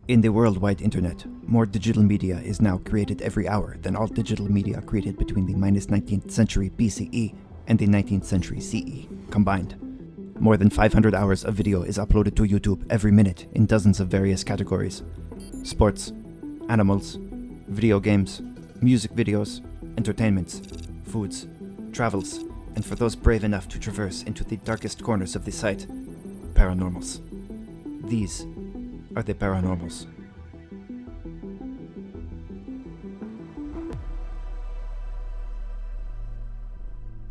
In the worldwide internet, more digital media is now created every hour than all digital media created between the -19th century BCE and the 19th century CE combined. More than 500 hours of video is uploaded to YouTube every minute in dozens of various categories: sports, animals, video games, music videos, entertainments, foods, travels, and for those brave enough to traverse into the darkest corners of the site, paranormals. These are the paranormals.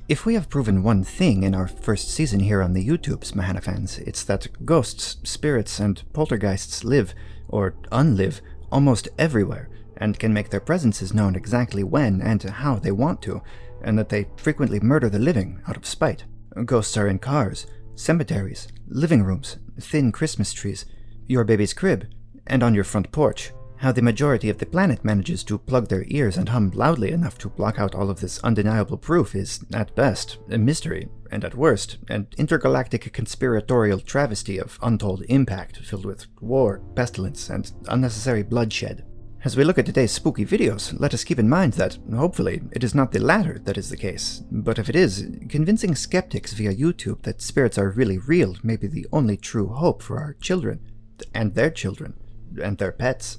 If we have proven one thing in our first season here on the YouTubes, Mahanahan fans, it's that ghosts, spirits, and poltergeists live, or unlive, almost everywhere, and can make their presences known exactly when and how they want to, and that they frequently murder the living out of spite. Ghosts are in cars, cemeteries, living rooms, thin Christmas trees, your baby's crib, and on your front porch. How the majority of the planet manages to plug their ears and hum loudly enough to block out all of this undeniable proof is, at best, a mystery, and at worst, an intergalactic conspiratorial travesty of untold impact filled with war, pestilence, and unnecessary bloodshed. As we look at today's spooky videos, let us keep in mind that, hopefully, it is not the latter that is the case. But if it is, convincing skeptics via YouTube that spirits are really real may be the only true hope for our children, and their pets.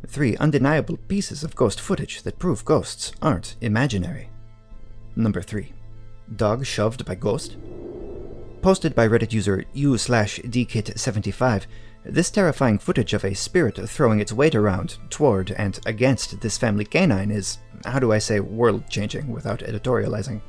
3 undeniable pieces of ghost footage that prove ghosts aren't imaginary. Number 3. Dog shoved by ghost? Posted by Reddit user u/dkit75, this terrifying footage of a spirit throwing its weight around, toward, and against this family canine is, how do I say world-changing without editorializing?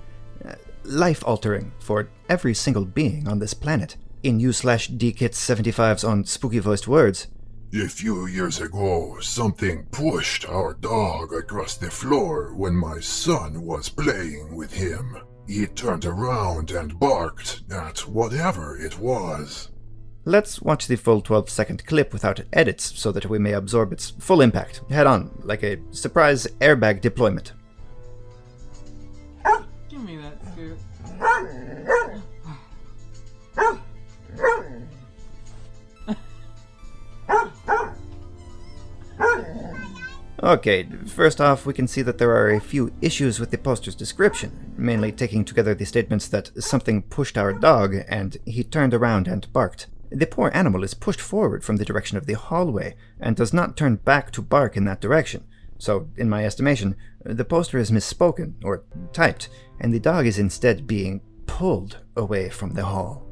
Life-altering for every single being on this planet. In u/dkit75's own spooky-voiced words, "A few years ago, something pushed our dog across the floor when my son was playing with him. He turned around and barked at whatever it was." Let's watch the full 12-second clip without edits so that we may absorb its full impact, head-on, like a surprise airbag deployment. Give me that scoop. Okay, first off, we can see that there are a few issues with the poster's description, mainly taking together the statements that something pushed our dog and he turned around and barked. The poor animal is pushed forward from the direction of the hallway and does not turn back to bark in that direction. So, in my estimation, the poster is misspoken, or typed, and the dog is instead being pulled away from the hall.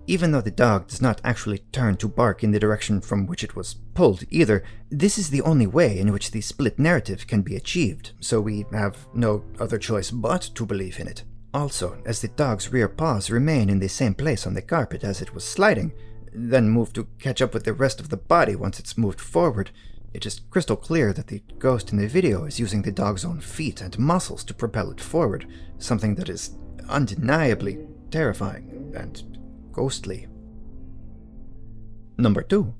Even though the dog does not actually turn to bark in the direction from which it was pulled either, this is the only way in which the split narrative can be achieved, so we have no other choice but to believe in it. Also, as the dog's rear paws remain in the same place on the carpet as it was sliding, then move to catch up with the rest of the body once it's moved forward, it is crystal clear that the ghost in the video is using the dog's own feet and muscles to propel it forward, something that is undeniably terrifying and ghostly. Number 2.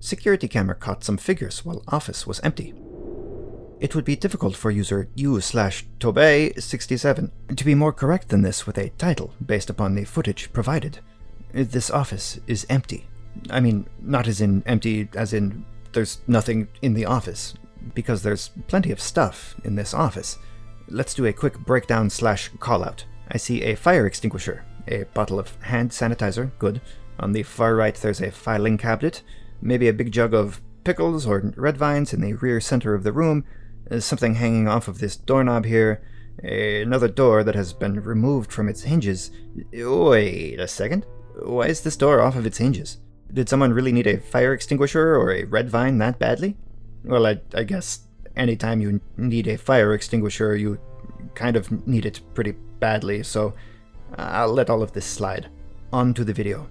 Security camera caught some figures while office was empty. It would be difficult for user u/tobey67 to be more correct than this with a title based upon the footage provided. This office is empty. I mean, not as in empty as in there's nothing in the office, because there's plenty of stuff in this office. Let's do a quick breakdown/call-out. I see a fire extinguisher, a bottle of hand sanitizer, good. On the far right there's a filing cabinet, maybe a big jug of pickles or red vines in the rear center of the room, something hanging off of this doorknob here, another door that has been removed from its hinges. Wait a second. Why is this door off of its hinges? Did someone really need a fire extinguisher or a red vine that badly? Well, I guess anytime you need a fire extinguisher, you kind of need it pretty badly, so I'll let all of this slide. On to the video.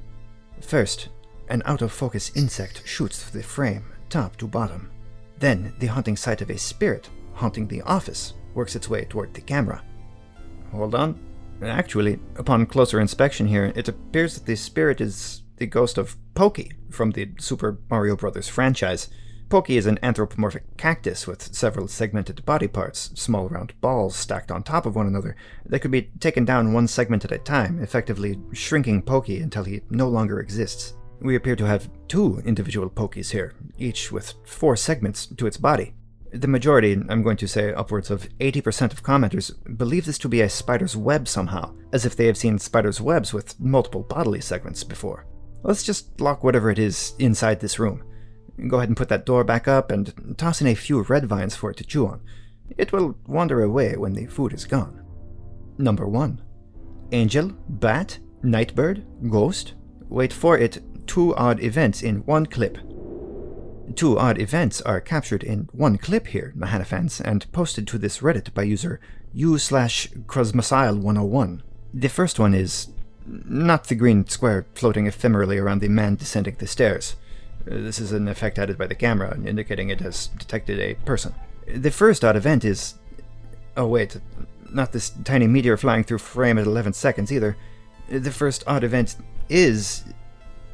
First, an out-of-focus insect shoots through the frame, top to bottom. Then, the haunting sight of a spirit haunting the office works its way toward the camera. Hold on. Actually, upon closer inspection here, it appears that the spirit is the ghost of Pokey from the Super Mario Bros. Franchise. Pokey is an anthropomorphic cactus with several segmented body parts, small round balls stacked on top of one another, that could be taken down one segment at a time, effectively shrinking Pokey until he no longer exists. We appear to have 2 individual pokies here, each with 4 segments to its body. The majority, I'm going to say upwards of 80% of commenters, believe this to be a spider's web somehow, as if they have seen spider's webs with multiple bodily segments before. Let's just lock whatever it is inside this room. Go ahead and put that door back up and toss in a few red vines for it to chew on. It will wander away when the food is gone. Number 1. Angel, bat, nightbird, ghost. Wait for it, 2 odd events in 1 clip. 2 odd events are captured in 1 clip here, Mahana fans, and posted to this Reddit by user u/Krosmasile101. The first one is not the green square floating ephemerally around the man descending the stairs. This is an effect added by the camera, indicating it has detected a person. The first odd event is... oh wait, not this tiny meteor flying through frame at 11 seconds either. The first odd event is...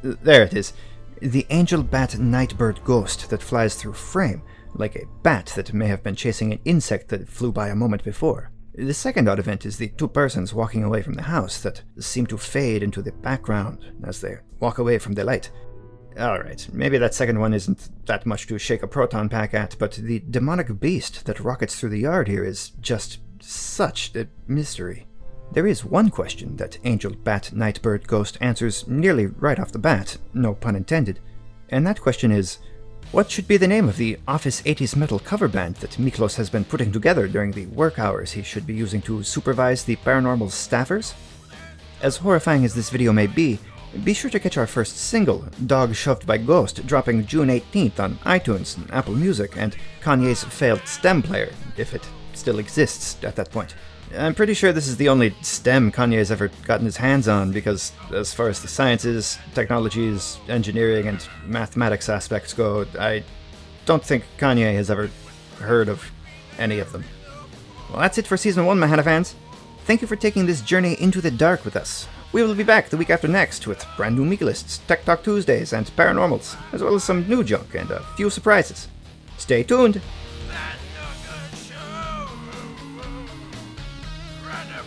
there it is. The angel bat nightbird ghost that flies through frame, like a bat that may have been chasing an insect that flew by a moment before. The second odd event is the 2 persons walking away from the house that seem to fade into the background as they walk away from the light. Alright, maybe that second one isn't that much to shake a proton pack at, but the demonic beast that rockets through the yard here is just such a mystery. There is one question that Angel Bat Nightbird Ghost answers nearly right off the bat, no pun intended, and that question is, what should be the name of the Office 80s metal cover band that Miklos has been putting together during the work hours he should be using to supervise the paranormal staffers? As horrifying as this video may be sure to catch our first single, Dog Shoved by Ghost, dropping June 18th on iTunes, Apple Music, and Kanye's failed stem player, if it still exists at that point. I'm pretty sure this is the only stem Kanye has ever gotten his hands on, because as far as the sciences, technologies, engineering, and mathematics aspects go, I don't think Kanye has ever heard of any of them. Well, that's it for Season 1, Mahana fans. Thank you for taking this journey into the dark with us. We will be back the week after next with brand new Meek lists, Tech Talk Tuesdays, and Paranormals, as well as some new junk and a few surprises. Stay tuned! That's a good show. Run a